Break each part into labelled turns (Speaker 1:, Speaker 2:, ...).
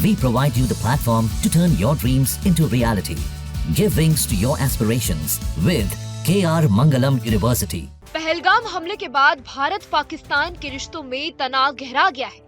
Speaker 1: We provide you the platform to turn your dreams into reality. Give wings to your aspirations with KR Mangalam University.
Speaker 2: Pahalgam हमले के बाद भारत पाकिस्तान के रिश्तों में तनाव गहरा गया है।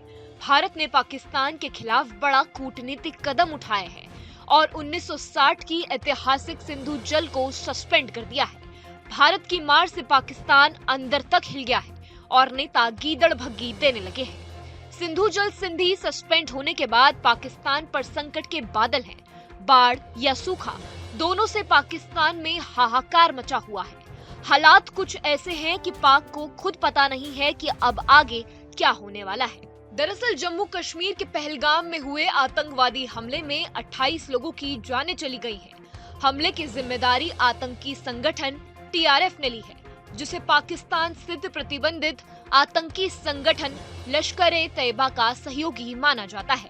Speaker 2: भारत ने पाकिस्तान के खिलाफ बड़ा कूटनीतिक कदम उठाए हैं और 1960 की ऐतिहासिक सिंधु जल को सस्पेंड कर दिया है। भारत की मार से पाकिस्तान अंदर तक हिल गया है और नेता गीदड़ भग्गी देने लगे हैं। सिंधु जल संधि सस्पेंड होने के बाद पाकिस्तान पर संकट के बादल हैं। बाढ़ या सूखा, दोनों से पाकिस्तान में हाहाकार मचा हुआ है। हालात कुछ ऐसे हैं कि पाक को खुद पता नहीं है कि अब आगे क्या होने वाला है। दरअसल जम्मू कश्मीर के पहलगाम में हुए आतंकवादी हमले में 28 लोगों की जानें चली गई हैं। हमले की जिम्मेदारी आतंकी संगठन TRF ने ली है, जिसे पाकिस्तान स्थित प्रतिबंधित आतंकी संगठन लश्कर-ए-तैयबा का सहयोगी माना जाता है।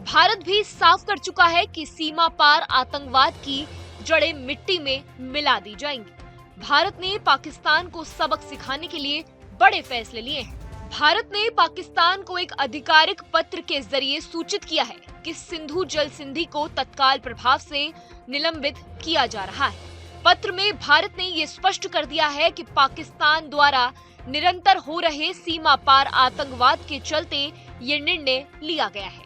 Speaker 2: भारत भी साफ कर चुका है कि सीमा पार आतंकवाद की जड़ें मिट्टी में मिला दी जाएंगी। भारत ने पाकिस्तान को सबक सिखाने के लिए बड़े फैसले लिए हैं। भारत ने पाकिस्तान को एक आधिकारिक पत्र के जरिए सूचित किया है कि सिंधु जल संधि को तत्काल प्रभाव से निलंबित किया जा रहा है। पत्र में भारत ने ये स्पष्ट कर दिया है कि पाकिस्तान द्वारा निरंतर हो रहे सीमा पार आतंकवाद के चलते ये निर्णय लिया गया है।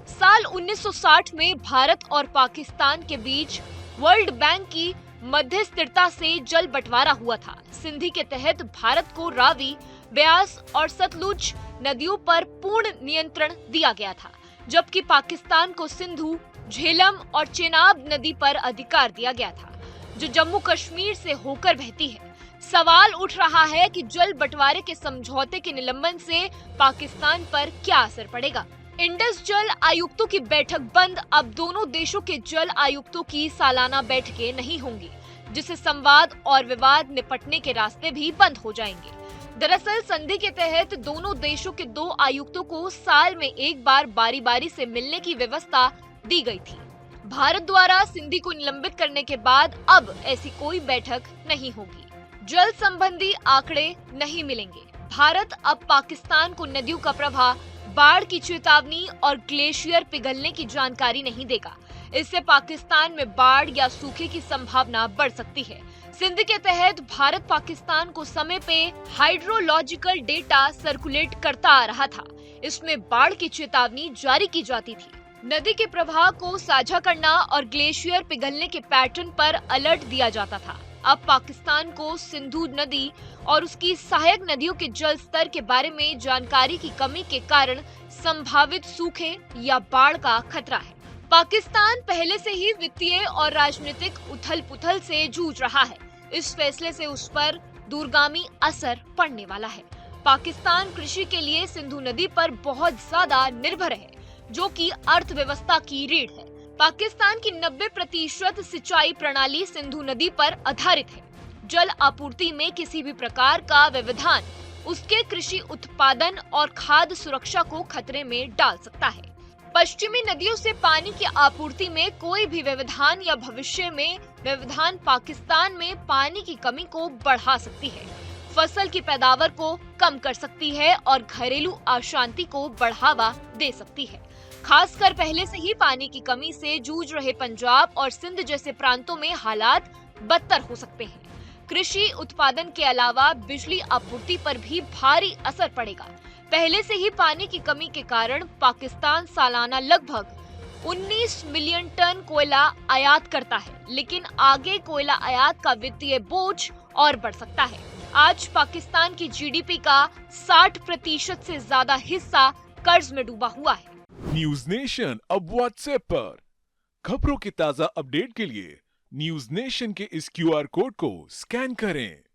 Speaker 2: साल 1960 में भारत और पाकिस्तान के बीच वर्ल्ड बैंक की मध्यस्थता से जल बंटवारा हुआ था। संधि के तहत भारत को रावी, ब्यास और सतलुज नदियों पर पूर्ण नियंत्रण दिया गया था, जबकि पाकिस्तान को सिंधु, झेलम और चेनाब नदी पर अधिकार दिया गया था, जो जम्मू कश्मीर से होकर बहती है। सवाल उठ रहा है कि जल बंटवारे के समझौते के निलंबन से पाकिस्तान पर क्या असर पड़ेगा। इंडस जल आयुक्तों की बैठक बंद, अब दोनों देशों के जल आयुक्तों की सालाना बैठकें नहीं होंगी, जिससे संवाद और विवाद निपटने के रास्ते भी बंद हो जाएंगे। दरअसल संधि के तहत दोनों देशों के 2 आयुक्तों को साल में एक बार बारी बारी से मिलने की व्यवस्था दी गई थी। भारत द्वारा संधि को निलंबित करने के बाद अब ऐसी कोई बैठक नहीं होगी। जल संबंधी आंकड़े नहीं मिलेंगे। भारत अब पाकिस्तान को नदियों का प्रवाह, बाढ़ की चेतावनी और ग्लेशियर पिघलने की जानकारी नहीं देगा। इससे पाकिस्तान में बाढ़ या सूखे की संभावना बढ़ सकती है। सिंध के तहत भारत पाकिस्तान को समय पे हाइड्रोलॉजिकल डेटा सर्कुलेट करता आ रहा था। इसमें बाढ़ की चेतावनी जारी की जाती थी। नदी के प्रवाह को साझा करना और ग्लेशियर पिघलने के पैटर्न पर अलर्ट दिया जाता था। अब पाकिस्तान को सिंधु नदी और उसकी सहायक नदियों के जल स्तर के बारे में जानकारी की कमी के कारण संभावित सूखे या बाढ़ का खतरा है। पाकिस्तान पहले से ही वित्तीय और राजनीतिक उथल-पुथल से जूझ रहा है। इस फैसले से उस पर दूरगामी असर पड़ने वाला है। पाकिस्तान कृषि के लिए सिंधु नदी पर बहुत ज्यादा निर्भर है, जो कि अर्थव्यवस्था की रीढ़ है। पाकिस्तान की 90% सिंचाई प्रणाली सिंधु नदी पर आधारित है। जल आपूर्ति में किसी भी प्रकार का व्यवधान उसके कृषि उत्पादन और खाद्य सुरक्षा को खतरे में डाल सकता है। पश्चिमी नदियों से पानी की आपूर्ति में कोई भी व्यवधान या भविष्य में व्यवधान पाकिस्तान में पानी की कमी को बढ़ा सकती है, फसल की पैदावार को कम कर सकती है और घरेलू अशांति को बढ़ावा दे सकती है। खासकर पहले से ही पानी की कमी से जूझ रहे पंजाब और सिंध जैसे प्रांतों में हालात बदतर हो सकते हैं। कृषि उत्पादन के अलावा बिजली आपूर्ति पर भी भारी असर पड़ेगा। पहले से ही पानी की कमी के कारण पाकिस्तान सालाना लगभग 19 मिलियन टन कोयला आयात करता है, लेकिन आगे कोयला आयात का वित्तीय बोझ और बढ़ सकता है। आज पाकिस्तान की GDP का 60% से ज्यादा हिस्सा कर्ज में डूबा हुआ है।
Speaker 3: न्यूज नेशन अब व्हाट्सएप पर खबरों के ताजा अपडेट के लिए न्यूज नेशन के इस QR कोड को स्कैन करें।